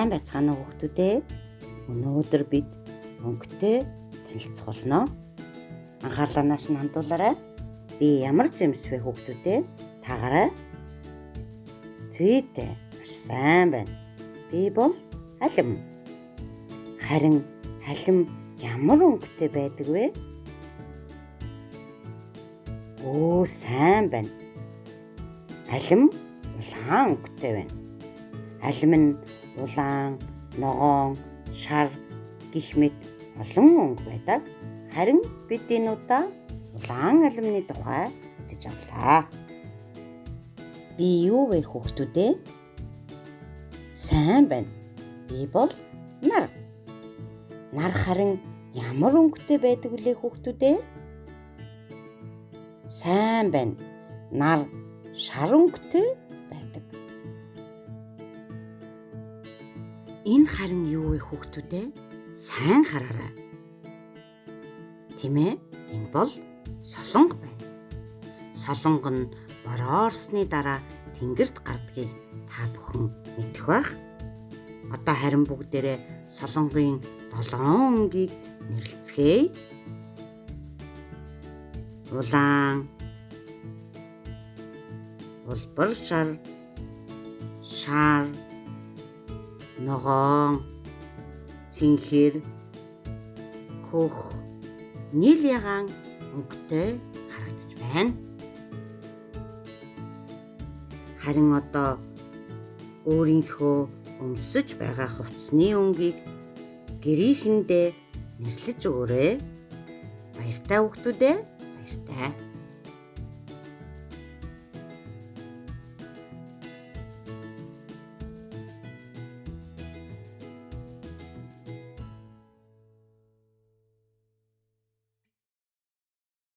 Сайн байцгаана уу хүүхдүүдээ? Өнөөдөр бид өнгөтэй танилцах болно. Анхаарлаа нааш нь хандуулаарай. Би ямар жимс вэ хүүхдүүдээ? Таагараа. Зүйтэй, маш сайн байна. Би бол халим. Харин халим ямар өнгөтэй байдаг вэ? Оо, сайн байна. Халим улаан өнгөтэй байна. Халим нь улаан, ногоон, шар гэх мэт олон өнгө байдаг. Харин бид энэ удаа улаан халимны тухай мэдэж авлаа. Би юу вэ хүүхдүүдээ? Сайн байна. Би бол нар. Нар харин ямар өнгөтэй байдаг вүлээ хүүхдүүдээ? Сайн байна. Нар шар өнгөтэй байдаг. Энэ харин юу вэ хүүхдүүдээ? Сайн хараарай. Тийм ээ, энэ бол солонго байна. Солонго нь бороо орсны дараа тэнгэрт гардгийг та бүхэн мэдэх байх. Одоо харин бүгдээрээ солонгын 7 өнгийг нэрлэцгээе. Улаан, улбар шар, шар, ногоон, цэнхэр, хөх, нийл ягаан өнгөтэй харагдаж байна. Харин одоо өөрийнхөө өмсөж байгаа хувцсны өнгийг гэрээхэндээ нэрлэж өгөөрэй. Баяртай хүүхдүүдээ, баяртай.